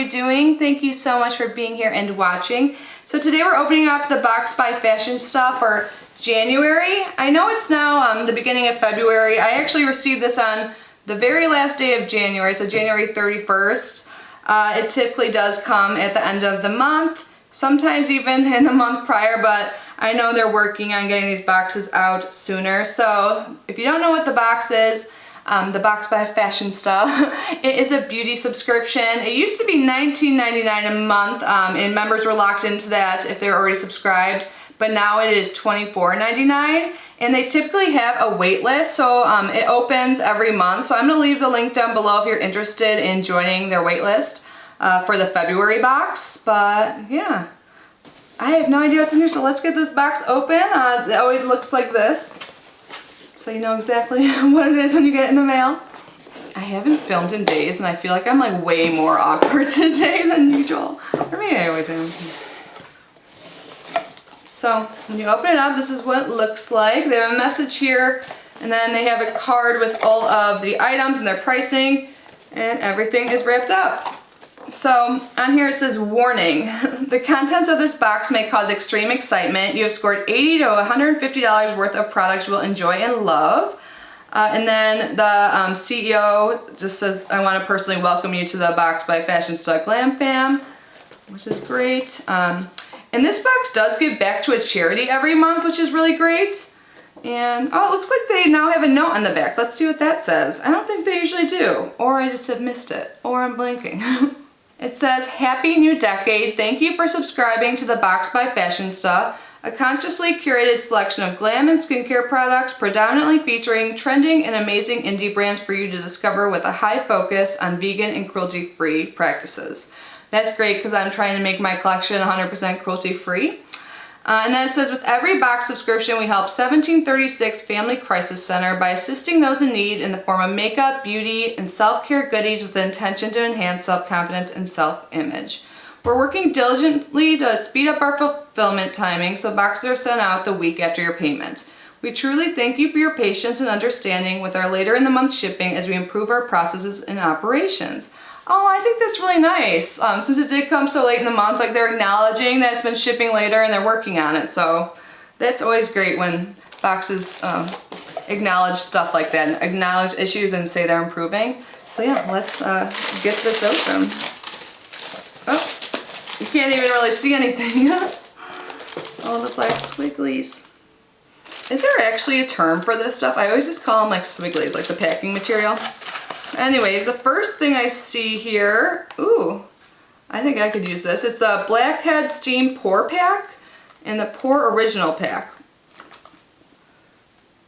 you doing? Thank you so much for being here and watching. So today we're opening up the box by Fashionsta for January. I know it's now the beginning of February. I actually received this on the very last day of January, so January 31st. It typically does come at the end of the month, sometimes even in the month prior, but I know they're working on getting these boxes out sooner. So if you don't know what the box is, the box by Fashionsta, it is a beauty subscription. It used to be $19.99 a month, and members were locked into that if they're already subscribed, but now it is $24.99, and they typically have a wait list, so it opens every month. So I'm going to leave the link down below if you're interested in joining their wait list for the February box. But yeah, I have no idea what's in here, so let's get this box open. It always looks like this, so you know exactly what it is when you get it in the mail. I haven't filmed in days, and I feel like I'm like way more awkward today than usual. Or maybe I always am. So when you open it up, this is what it looks like. They have a message here, and then they have a card with all of the items and their pricing, and everything is wrapped up. So on here it says, warning, the contents of this box may cause extreme excitement. You have scored $80 to $150 worth of products you will enjoy and love. And then the CEO just says, I want to personally welcome you to the box by Fashionsta Glam Fam, which is great. And this box does give back to a charity every month, which is really great. And oh, it looks like they now have a note on the back. Let's see what that says. I don't think they usually do, or I just have missed it, or I'm blanking. It says, Happy New Decade. Thank you for subscribing to the box by Fashionsta, a consciously curated selection of glam and skincare products predominantly featuring trending and amazing indie brands for you to discover with a high focus on vegan and cruelty-free practices. That's great because I'm trying to make my collection 100% cruelty-free. And then it says, with every box subscription, we help 1736 Family Crisis Center by assisting those in need in the form of makeup, beauty, and self-care goodies with the intention to enhance self-confidence and self-image. We're working diligently to speed up our fulfillment timing so boxes are sent out the week after your payment. We truly thank you for your patience and understanding with our later in the month shipping as we improve our processes and operations. Oh, I think that's really nice. Since it did come so late in the month, like they're acknowledging that it's been shipping later and they're working on it. So that's always great when boxes acknowledge stuff like that, and acknowledge issues and say they're improving. So yeah, let's get this open. Oh, you can't even really see anything. All the black swigglies. Is there actually a term for this stuff? I always just call them like swigglies, like the packing material. Anyways, the first thing I see here, ooh, I think I could use this. It's a Blackhead Steam Pore Pack and the Pore Original Pack.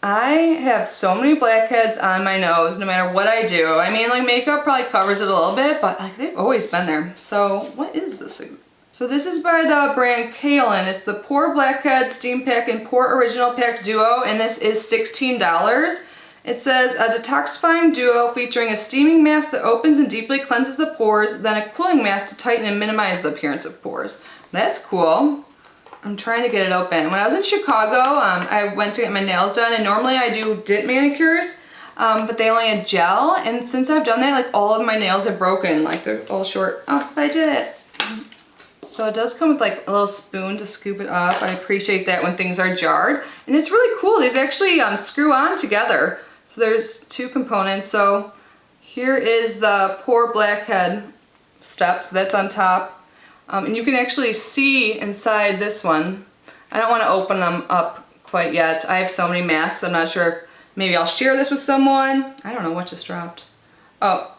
I have so many blackheads on my nose no matter what I do. I mean, like makeup probably covers it a little bit, but like they've always been there. So what is this? So this is by the brand Kalen. It's the Pore Blackhead Steam Pack and Pore Original Pack Duo, and this is $16. It says a detoxifying duo featuring a steaming mask that opens and deeply cleanses the pores, then a cooling mask to tighten and minimize the appearance of pores. That's cool. I'm trying to get it open. When I was in Chicago, I went to get my nails done, and normally I do dip manicures, but they only had gel, and since I've done that, like all of my nails have broken, like they're all short. Oh, I did it. So it does come with like a little spoon to scoop it up. I appreciate that when things are jarred. And it's really cool. These actually screw on together. So there's two components. So here is the Pore Blackhead step, so that's on top. And you can actually see inside this one. I don't want to open them up quite yet. I have so many masks, I'm not sure if maybe I'll share this with someone. I don't know what just dropped. Oh,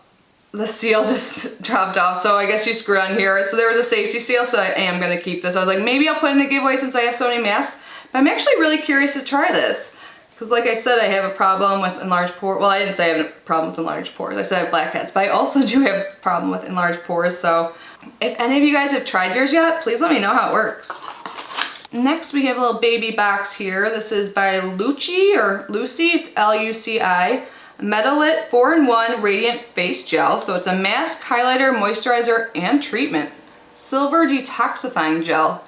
the seal just dropped off, so I guess you screw on here. So there was a safety seal, so I am going to keep this. I was like, maybe I'll put in a giveaway since I have so many masks. But I'm actually really curious to try this. Because like I said, I have a problem with enlarged pores. Well, I didn't say I have a problem with enlarged pores. I said I have blackheads, but I also do have a problem with enlarged pores. So if any of you guys have tried yours yet, please let me know how it works. Next, we have a little baby box here. This is by Luci or Lucy. It's L-U-C-I. Metalit 4-in-1 Radiant Face Gel. So it's a mask, highlighter, moisturizer, and treatment. Silver Detoxifying Gel.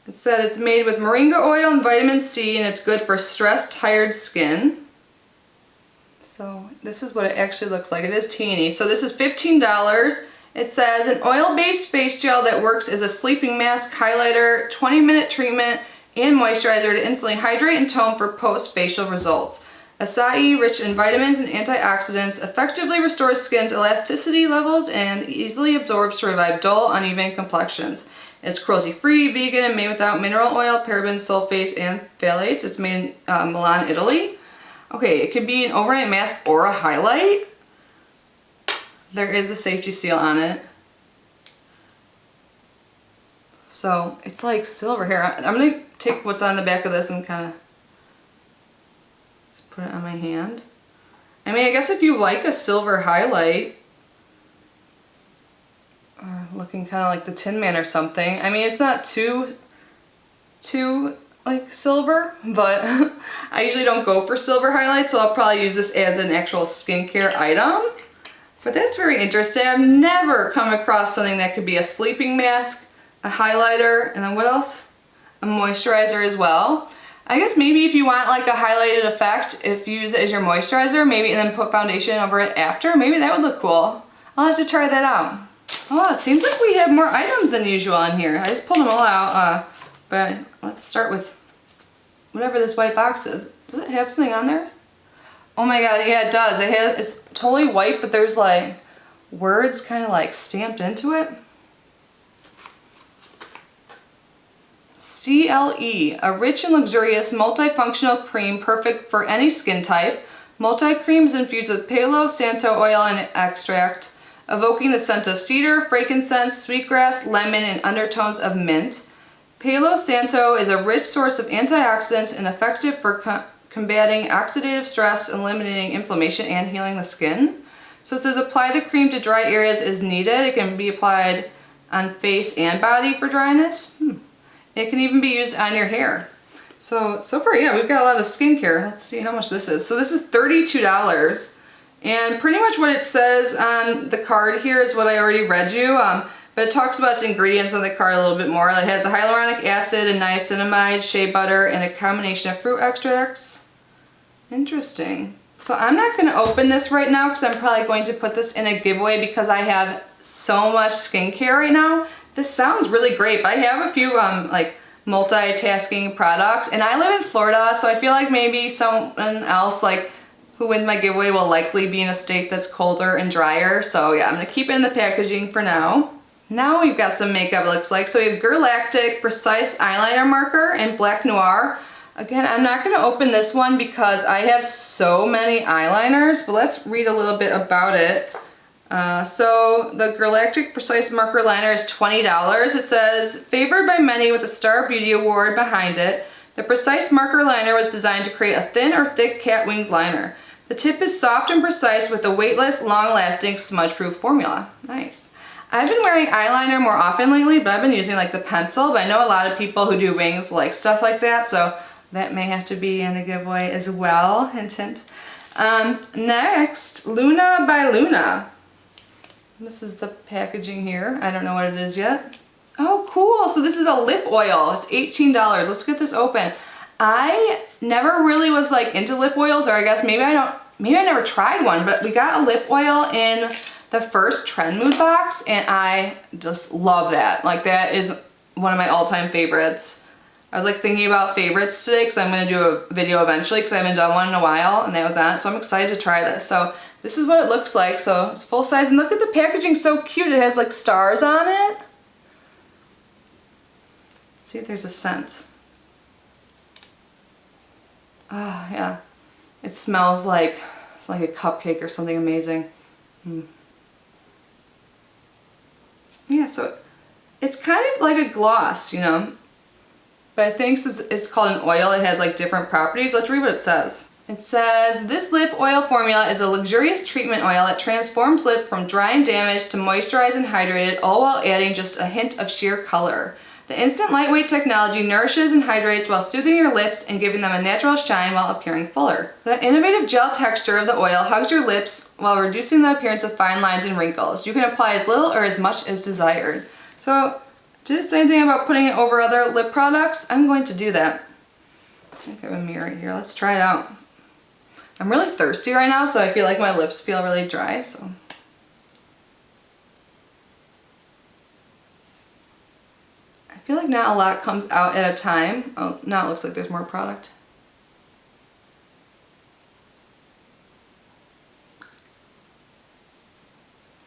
It said it's made with moringa oil and vitamin C, and it's good for stressed, tired skin. So this is what it actually looks like. It is teeny. So this is $15. It says an oil-based face gel that works as a sleeping mask, highlighter, 20-minute treatment, and moisturizer to instantly hydrate and tone for post-facial results. Acai, rich in vitamins and antioxidants, effectively restores skin's elasticity levels and easily absorbs to revive dull, uneven complexions. It's cruelty-free, vegan, and made without mineral oil, parabens, sulfates, and phthalates. It's made in Milan, Italy. Okay, it could be an overnight mask or a highlight. There is a safety seal on it. So it's like silver here. I'm gonna take what's on the back of this and kind of just put it on my hand. I mean, I guess if you like a silver highlight, or looking kind of like the Tin Man or something. I mean, it's not too like silver, but I usually don't go for silver highlights, so I'll probably use this as an actual skincare item. But that's very interesting. I've never come across something that could be a sleeping mask, a highlighter, and then what else? A moisturizer as well. I guess maybe if you want like a highlighted effect, if you use it as your moisturizer, maybe, and then put foundation over it after, maybe that would look cool. I'll have to try that out. Oh, it seems like we have more items than usual in here. I just pulled them all out, but let's start with whatever this white box is. Does it have something on there? Oh my god, yeah, it does. It's totally white, but there's like words kind of like stamped into it. CLE, a rich and luxurious multifunctional cream perfect for any skin type. Multi-cream is infused with Palo Santo oil and extract, evoking the scent of cedar, frankincense, sweetgrass, lemon, and undertones of mint. Palo Santo is a rich source of antioxidants and effective for combating oxidative stress, eliminating inflammation, and healing the skin. So it says apply the cream to dry areas as needed. It can be applied on face and body for dryness. It can even be used on your hair. So far, yeah, we've got a lot of skincare. Let's see how much this is. So this is $32. And pretty much what it says on the card here is what I already read you. But it talks about its ingredients on the card a little bit more. It has a hyaluronic acid, a niacinamide, shea butter, and a combination of fruit extracts. Interesting. So I'm not going to open this right now because I'm probably going to put this in a giveaway because I have so much skincare right now. This sounds really great, but I have a few like multitasking products, and I live in Florida, so I feel like maybe someone else like who wins my giveaway will likely be in a state that's colder and drier. So yeah, I'm going to keep it in the packaging for now. Now we've got some makeup, it looks like. So we have Galactic Precise Eyeliner Marker and Black Noir. Again, I'm not going to open this one because I have so many eyeliners, but let's read a little bit about it. So the Galactic Precise Marker Liner is $20. It says, favored by many with a Star Beauty Award behind it, the Precise Marker Liner was designed to create a thin or thick cat-winged liner. The tip is soft and precise with a weightless, long-lasting, smudge-proof formula. Nice. I've been wearing eyeliner more often lately, but I've been using like the pencil, but I know a lot of people who do wings like stuff like that, so that may have to be in a giveaway as well. Hint, hint. Next, Luna by Luna. This is the packaging here. I don't know what it is yet. Oh, cool. So this is a lip oil. It's $18. Let's get this open. I never really was like into lip oils, or I guess maybe I never tried one, but we got a lip oil in the first Trend Mood box, and I just love that. Like, that is one of my all-time favorites. I was like thinking about favorites today because I'm going to do a video eventually because I haven't done one in a while, and that was on it, so I'm excited to try this. So this is what it looks like. So it's full size, and look at the packaging, so cute. It has like stars on it. Let's see if there's a scent. Oh yeah, it smells like it's like a cupcake or something amazing. Yeah, so it's kind of like a gloss, you know, but I think since it's called an oil, it has like different properties. Let's read what it says. It says, this lip oil formula is a luxurious treatment oil that transforms lip from dry and damaged to moisturized and hydrated, all while adding just a hint of sheer color. The instant lightweight technology nourishes and hydrates while soothing your lips and giving them a natural shine while appearing fuller. The innovative gel texture of the oil hugs your lips while reducing the appearance of fine lines and wrinkles. You can apply as little or as much as desired. So, did it say anything about putting it over other lip products? I'm going to do that. I think I have a mirror right here. Let's try it out. I'm really thirsty right now, so I feel like my lips feel really dry, so. I feel like not a lot comes out at a time. Oh, now it looks like there's more product.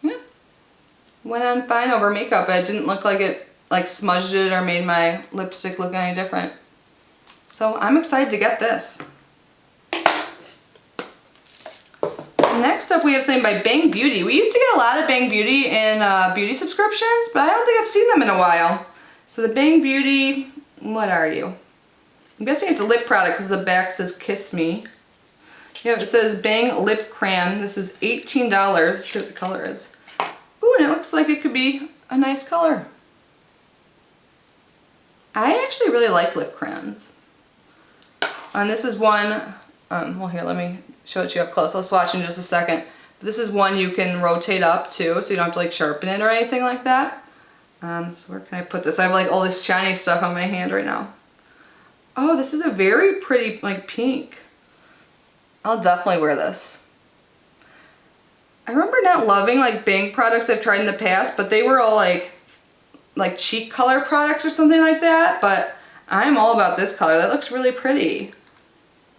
Yeah. Went on fine over makeup. It didn't look like it like smudged it or made my lipstick look any different. So I'm excited to get this. Next up we have something by Bang Beauty. We used to get a lot of Bang Beauty in beauty subscriptions, but I don't think I've seen them in a while. So the Bang Beauty, what are you? I'm guessing it's a lip product because the back says Kiss Me. Yeah, it says Bang Lip Crayon. This is $18. Let's see what the color is. Ooh, and it looks like it could be a nice color. I actually really like lip crayons. And this is one, well here, let me show it to you up close. I'll swatch in just a second. But this is one you can rotate up too, so you don't have to like sharpen it or anything like that. So where can I put this? I have like all this shiny stuff on my hand right now. Oh, this is a very pretty like pink. I'll definitely wear this. I remember not loving like Bang products I've tried in the past, but they were all like cheek color products or something like that, but I'm all about this color. That looks really pretty.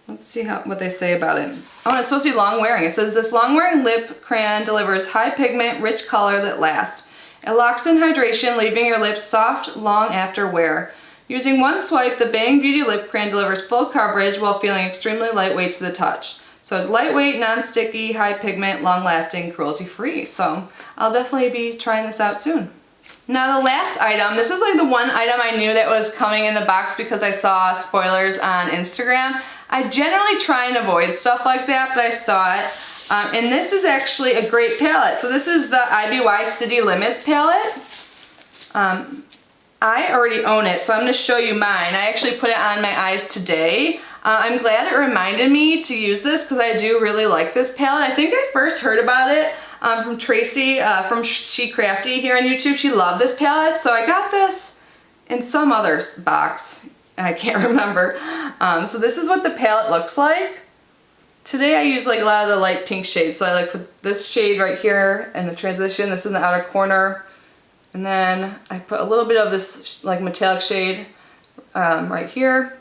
Let's see what they say about it. Oh, and it's supposed to be long wearing. It says this long wearing lip crayon delivers high pigment, rich color that lasts. It locks in hydration, leaving your lips soft long after wear. Using one swipe, the Bang Beauty lip crayon delivers full coverage while feeling extremely lightweight to the touch. So it's lightweight, non-sticky, high pigment, long-lasting, cruelty-free. So I'll definitely be trying this out soon. Now the last item, this was like the one item I knew that was coming in the box because I saw spoilers on Instagram. I generally try and avoid stuff like that, but I saw it. And this is actually a great palette. So this is the IBY City Limits palette. I already own it, so I'm going to show you mine. I actually put it on my eyes today. I'm glad it reminded me to use this because I do really like this palette. I think I first heard about it from Tracy from She Crafty here on YouTube. She loved this palette, so I got this in some other box. I can't remember. So this is what the palette looks like. Today I use like a lot of the light pink shades, so I like put this shade right here in the transition. This is in the outer corner. And then I put a little bit of this like metallic shade right here.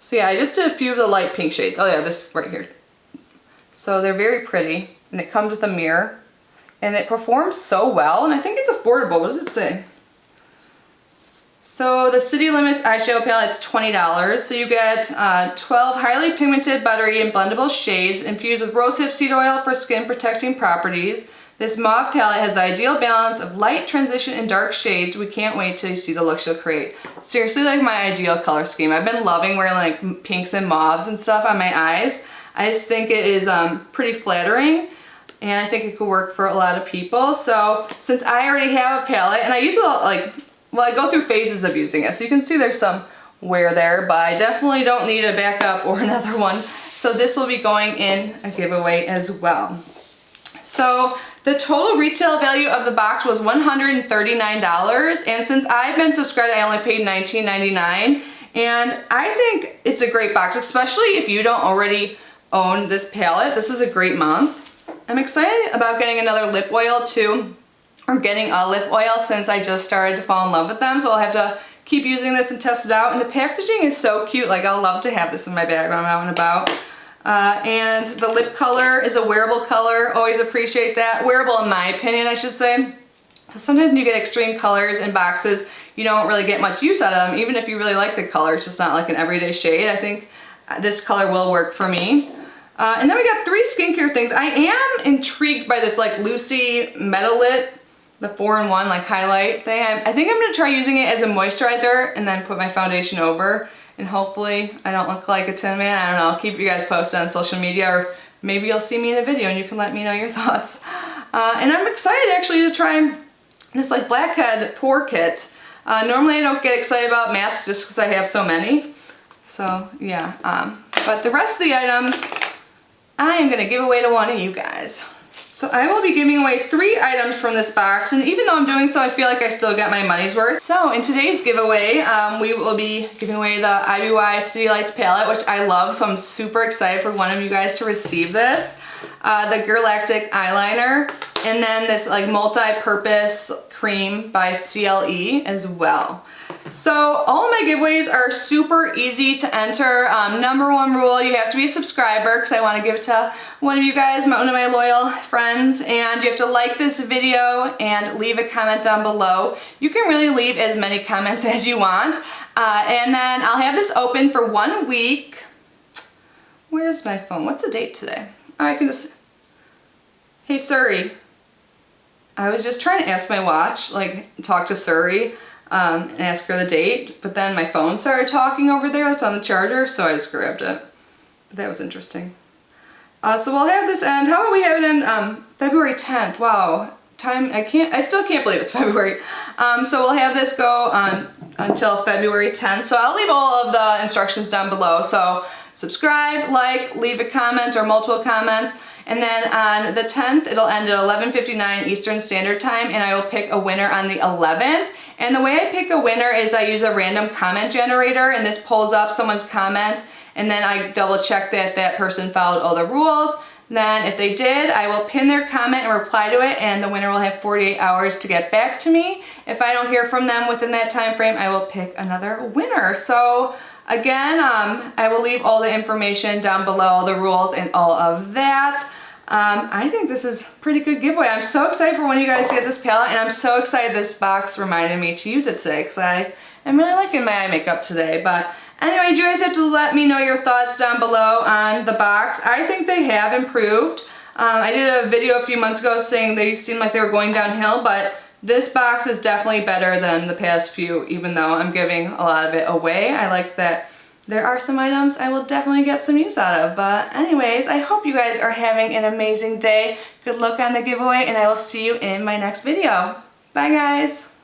So yeah, I just did a few of the light pink shades. Oh yeah, this right here. So they're very pretty, and it comes with a mirror, and it performs so well, and I think it's affordable. What does it say? So the City Limits eyeshadow palette is $20. So you get 12 highly pigmented, buttery, and blendable shades infused with rosehip seed oil for skin protecting properties. This mauve palette has the ideal balance of light, transition, and dark shades. We can't wait till you see the look she'll create. Seriously, like my ideal color scheme. I've been loving wearing like pinks and mauves and stuff on my eyes. I just think it is pretty flattering, and I think it could work for a lot of people. So since I already have a palette, and I use it like, well, I go through phases of using it. So you can see there's some wear there, but I definitely don't need a backup or another one. So this will be going in a giveaway as well. So the total retail value of the box was $139, and since I've been subscribed, I only paid $19.99, and I think it's a great box, especially if you don't already own this palette. This is a great month. I'm excited about getting another lip oil too, or getting a lip oil since I just started to fall in love with them, so I'll have to keep using this and test it out, and the packaging is so cute. Like, I'll love to have this in my bag when I'm out and about. And the lip color is a wearable color. Always appreciate that. Wearable in my opinion, I should say. Sometimes when you get extreme colors in boxes, you don't really get much use out of them, even if you really like the color. It's just not like an everyday shade. I think this color will work for me. And then we got 3 skincare things. I am intrigued by this like Lucy Metalit, the 4-in-1 like highlight thing. I think I'm going to try using it as a moisturizer and then put my foundation over. And hopefully I don't look like a Tin Man. I don't know, I'll keep you guys posted on social media, or maybe you'll see me in a video and you can let me know your thoughts. And I'm excited actually to try this like blackhead pore kit. Normally I don't get excited about masks just because I have so many. So yeah, but the rest of the items I am going to give away to one of you guys. So I will be giving away 3 items from this box, and even though I'm doing so, I feel like I still get my money's worth. So in today's giveaway, we will be giving away the IBY City Lights palette, which I love, so I'm super excited for one of you guys to receive this. The Galactic eyeliner, and then this like multi-purpose cream by CLE as well. So all of my giveaways are super easy to enter. Number 1 rule, you have to be a subscriber because I want to give it to one of you guys, one of my loyal friends, and you have to like this video and leave a comment down below. You can really leave as many comments as you want. And then I'll have this open for 1 week. Where's my phone? What's the date today? I can just... Hey Siri. I was just trying to ask my watch, like talk to Siri. And ask her the date, but then my phone started talking over there that's on the charger, so I just grabbed it. But that was interesting. So we'll have this end. How about we have it in February 10th? Wow, time, I still can't believe it's February. So we'll have this go on until February 10th. So I'll leave all of the instructions down below. So subscribe, like, leave a comment or multiple comments. And then on the 10th, it'll end at 11:59 Eastern Standard Time, and I will pick a winner on the 11th. And the way I pick a winner is I use a random comment generator, and this pulls up someone's comment, and then I double check that that person followed all the rules. Then if they did, I will pin their comment and reply to it, and the winner will have 48 hours to get back to me. If I don't hear from them within that time frame, I will pick another winner. So again, I will leave all the information down below, the rules and all of that. I think this is a pretty good giveaway. I'm so excited for when you guys get this palette, and I'm so excited this box reminded me to use it today because I am really liking my eye makeup today. But anyways, you guys have to let me know your thoughts down below on the box. I think they have improved. I did a video a few months ago saying they seemed like they were going downhill, but this box is definitely better than the past few, even though I'm giving a lot of it away. I like that there are some items I will definitely get some use out of. But anyways, I hope you guys are having an amazing day. Good luck on the giveaway, and I will see you in my next video. Bye guys!